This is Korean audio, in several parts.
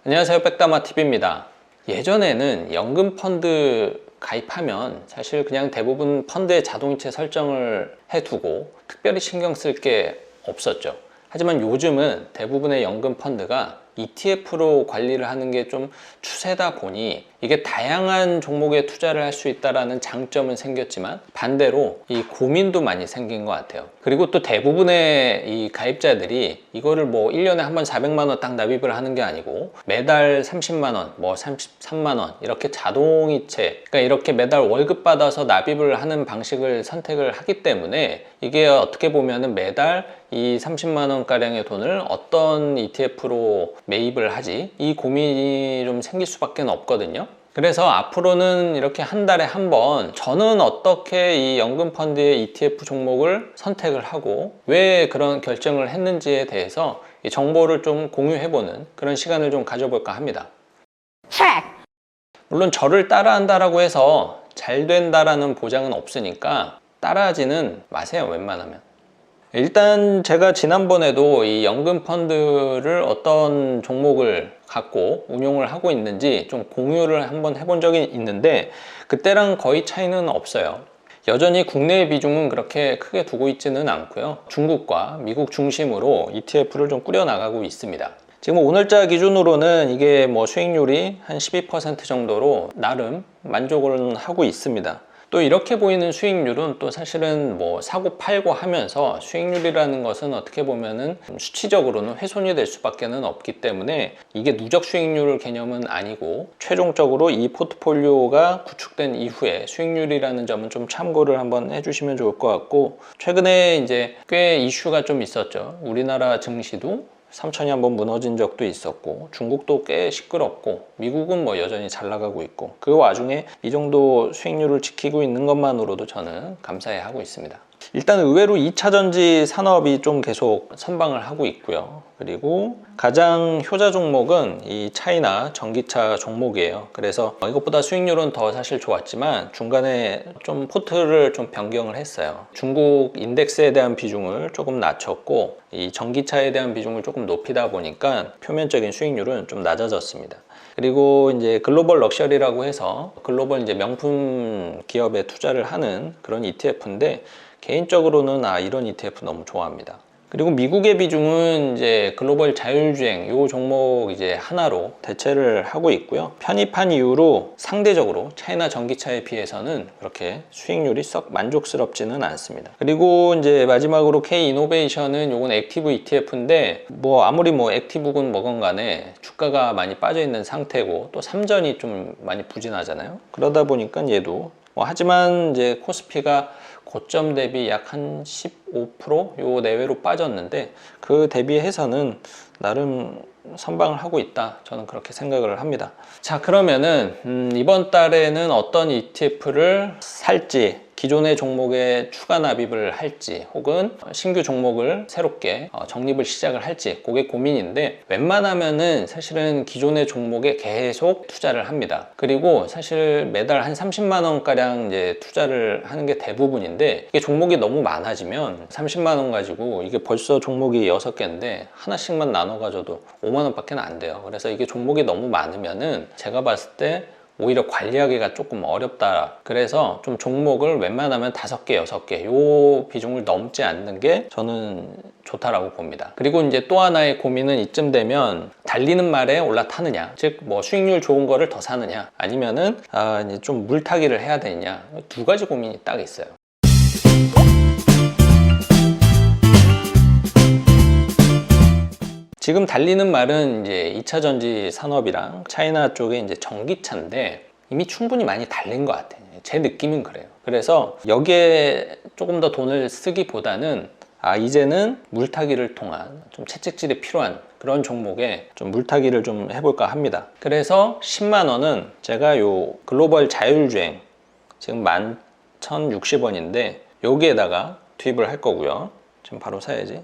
안녕하세요, 백다마TV입니다. 예전에는 연금 펀드 가입하면 사실 그냥 대부분 펀드에 자동이체 설정을 해두고 특별히 신경 쓸 게 없었죠. 하지만 요즘은 대부분의 연금 펀드가 ETF로 관리를 하는 게 좀 추세다 보니 이게 다양한 종목에 투자를 할 수 있다는 장점은 생겼지만 반대로 이 고민도 많이 생긴 것 같아요. 그리고 또 대부분의 이 가입자들이 이거를 뭐 1년에 한 번 400만 원 딱 납입을 하는 게 아니고 매달 30만 원, 뭐 33만 원 이렇게 자동이체, 그러니까 이렇게 매달 월급 받아서 납입을 하는 방식을 선택을 하기 때문에 이게 어떻게 보면은 매달 이 30만 원 가량의 돈을 어떤 ETF로 매입을 하지, 이 고민이 좀 생길 수밖에 없거든요. 그래서 앞으로는 이렇게 한 달에 한 번 저는 어떻게 이 연금펀드의 ETF 종목을 선택을 하고 왜 그런 결정을 했는지에 대해서 이 정보를 좀 공유해보는 그런 시간을 좀 가져볼까 합니다. 물론 저를 따라한다라고 해서 잘 된다라는 보장은 없으니까 따라하지는 마세요, 웬만하면. 일단 제가 지난번에도 이 연금 펀드를 어떤 종목을 갖고 운용을 하고 있는지 좀 공유를 한번 해본 적이 있는데 그때랑 거의 차이는 없어요. 여전히 국내의 비중은 그렇게 크게 두고 있지는 않고요. 중국과 미국 중심으로 ETF를 좀 꾸려 나가고 있습니다. 지금 오늘자 기준으로는 이게 뭐 수익률이 한 12% 정도로 나름 만족을 하고 있습니다. 또 이렇게 보이는 수익률은 또 사실은 뭐 사고 팔고 하면서 수익률이라는 것은 어떻게 보면은 수치적으로는 훼손이 될 수밖에 없기 때문에 이게 누적 수익률 개념은 아니고 최종적으로 이 포트폴리오가 구축된 이후에 수익률이라는 점은 좀 참고를 한번 해주시면 좋을 것 같고, 최근에 이제 꽤 이슈가 좀 있었죠. 우리나라 증시도 3천이 한번 무너진 적도 있었고 중국도 꽤 시끄럽고 미국은 뭐 여전히 잘 나가고 있고, 그 와중에 이 정도 수익률을 지키고 있는 것만으로도 저는 감사해 하고 있습니다. 일단 의외로 2차전지 산업이 좀 계속 선방을 하고 있고요. 그리고 가장 효자 종목은 이 차이나 전기차 종목이에요. 그래서 이것보다 수익률은 더 사실 좋았지만 중간에 좀 포트를 좀 변경을 했어요. 중국 인덱스에 대한 비중을 조금 낮췄고 이 전기차에 대한 비중을 조금 높이다 보니까 표면적인 수익률은 좀 낮아졌습니다. 그리고 이제 글로벌 럭셔리라고 해서 글로벌 이제 명품 기업에 투자를 하는 그런 ETF인데 개인적으로는 이런 ETF 너무 좋아합니다. 그리고 미국의 비중은 이제 글로벌 자율주행 요 종목 이제 하나로 대체를 하고 있고요. 편입한 이후로 상대적으로 차이나 전기차에 비해서는 그렇게 수익률이 썩 만족스럽지는 않습니다. 그리고 이제 마지막으로 K-이노베이션은 요건 액티브 ETF인데 뭐 아무리 뭐 액티브군 뭐건 간에 주가가 많이 빠져 있는 상태고 또 삼전이 좀 많이 부진하잖아요. 그러다 보니까 얘도 하지만 이제 코스피가 고점 대비 약 한 15% 내외로 빠졌는데 그 대비해서는 나름 선방을 하고 있다, 저는 그렇게 생각을 합니다. 자, 그러면은 이번 달에는 어떤 ETF를 살지, 기존의 종목에 추가 납입을 할지 혹은 신규 종목을 새롭게 적립을 시작을 할지 그게 고민인데, 웬만하면은 사실은 기존의 종목에 계속 투자를 합니다. 그리고 사실 매달 한 30만 원 가량 이제 투자를 하는 게 대부분인데, 이게 종목이 너무 많아지면 30만 원 가지고 이게 벌써 종목이 6개인데 하나씩만 나눠 가져도 5만 원밖에 안 돼요. 그래서 이게 종목이 너무 많으면은 제가 봤을 때 오히려 관리하기가 조금 어렵다. 그래서 좀 종목을 웬만하면 5개, 6개 요 비중을 넘지 않는 게 저는 좋다라고 봅니다. 그리고 이제 또 하나의 고민은 이쯤 되면 달리는 말에 올라타느냐, 즉 뭐 수익률 좋은 거를 더 사느냐 아니면은 이제 좀 물타기를 해야 되느냐, 두 가지 고민이 딱 있어요. 지금 달리는 말은 이제 2차전지 산업이랑 차이나 쪽에 이제 전기차인데 이미 충분히 많이 달린 것 같아요. 제 느낌은 그래요. 그래서 여기에 조금 더 돈을 쓰기보다는 이제는 물타기를 통한 좀 채찍질이 필요한 그런 종목에 좀 물타기를 좀 해볼까 합니다. 그래서 10만 원은 제가 요 글로벌 자율주행 지금 11,060원인데 여기에다가 투입을 할 거고요. 지금 바로 사야지.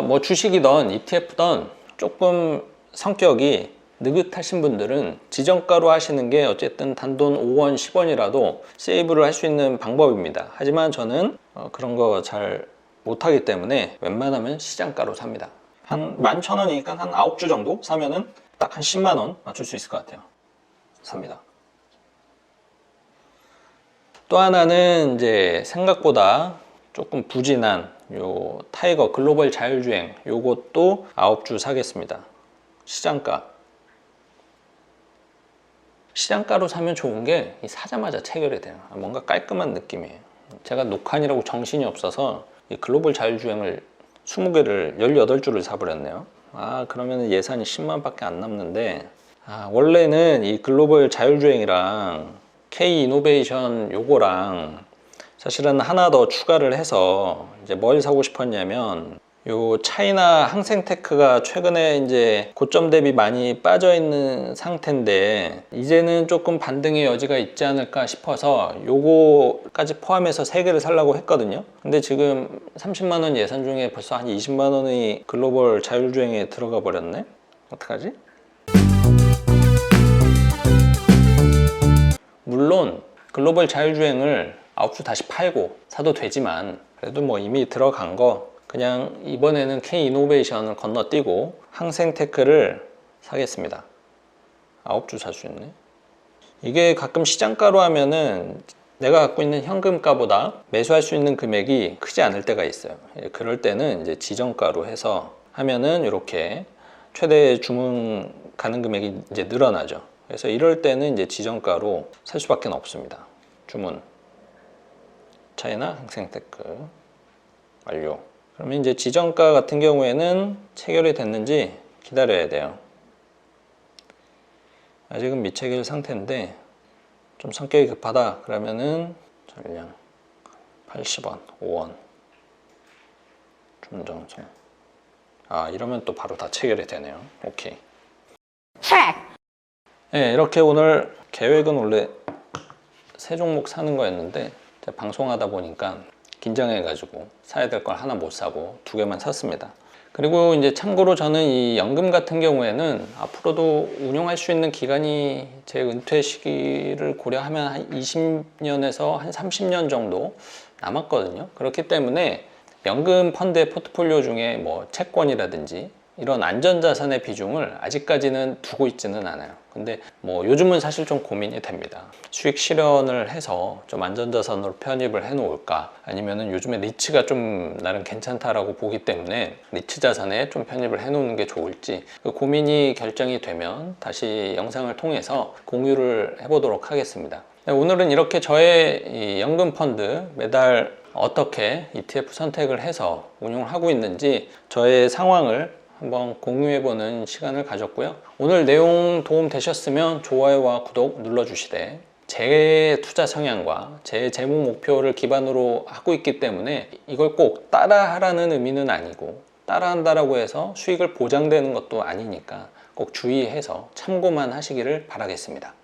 뭐 주식이던 ETF던 조금 성격이 느긋하신 분들은 지정가로 하시는 게 어쨌든 단돈 5원, 10원이라도 세이브를 할 수 있는 방법입니다. 하지만 저는 그런 거 잘 못하기 때문에 웬만하면 시장가로 삽니다. 한 11,000원이니까 한 9주 정도 사면은 딱 한 10만원 맞출 수 있을 것 같아요. 삽니다. 또 하나는 이제 생각보다 조금 부진한 요 타이거 글로벌 자율주행, 요것도 9주 사겠습니다. 시장가. 시장가로 사면 좋은 게 사자마자 체결이 돼요. 뭔가 깔끔한 느낌이에요. 제가 녹환이라고 정신이 없어서 이 글로벌 자율주행을 20개를 18주를 사버렸네요. 그러면 예산이 10만 밖에 안 남는데, 원래는 이 글로벌 자율주행이랑 K 이노베이션 요거랑 사실은 하나 더 추가를 해서 이제 뭘 사고 싶었냐면, 요 차이나 항생테크가 최근에 이제 고점 대비 많이 빠져 있는 상태인데 이제는 조금 반등의 여지가 있지 않을까 싶어서 요거까지 포함해서 3개를 살려고 했거든요. 근데 지금 30만 원 예산 중에 벌써 한 20만 원이 글로벌 자율주행에 들어가 버렸네. 어떡하지? 물론 글로벌 자율주행을 9주 다시 팔고 사도 되지만 그래도 뭐 이미 들어간 거 그냥 이번에는 K-이노베이션을 건너뛰고 항생테크를 사겠습니다. 9주 살 수 있네. 이게 가끔 시장가로 하면은 내가 갖고 있는 현금가보다 매수할 수 있는 금액이 크지 않을 때가 있어요. 그럴 때는 이제 지정가로 해서 하면은 이렇게 최대 주문 가는 금액이 이제 늘어나죠. 그래서 이럴 때는 이제 지정가로 살 수밖에 없습니다. 주문 차이나 항생테크 완료. 그러면 이제 지정가 같은 경우에는 체결이 됐는지 기다려야 돼요. 아직은 미체결 상태인데 좀 성격이 급하다 그러면은 전량 80원, 5원 준정성. 이러면 또 바로 다 체결이 되네요. 오케이. 네, 이렇게 오늘 계획은 원래 3종목 사는 거였는데 제가 방송하다 보니까 긴장해가지고 사야 될 걸 하나 못 사고 2개만 샀습니다. 그리고 이제 참고로 저는 이 연금 같은 경우에는 앞으로도 운용할 수 있는 기간이 제 은퇴 시기를 고려하면 한 20년에서 한 30년 정도 남았거든요. 그렇기 때문에 연금 펀드의 포트폴리오 중에 뭐 채권이라든지 이런 안전자산의 비중을 아직까지는 두고 있지는 않아요. 근데 뭐 요즘은 사실 좀 고민이 됩니다. 수익 실현을 해서 좀 안전자산으로 편입을 해 놓을까, 아니면은 요즘에 리츠가 좀 나름 괜찮다라고 보기 때문에 리츠 자산에 좀 편입을 해 놓는 게 좋을지 그 고민이 결정이 되면 다시 영상을 통해서 공유를 해보도록 하겠습니다. 오늘은 이렇게 저의 이 연금 펀드 매달 어떻게 ETF 선택을 해서 운용을 하고 있는지 저의 상황을 한번 공유해보는 시간을 가졌고요. 오늘 내용 도움 되셨으면 좋아요와 구독 눌러주시되, 제 투자 성향과 제 재무 목표를 기반으로 하고 있기 때문에 이걸 꼭 따라하라는 의미는 아니고, 따라한다라고 해서 수익을 보장되는 것도 아니니까 꼭 주의해서 참고만 하시기를 바라겠습니다.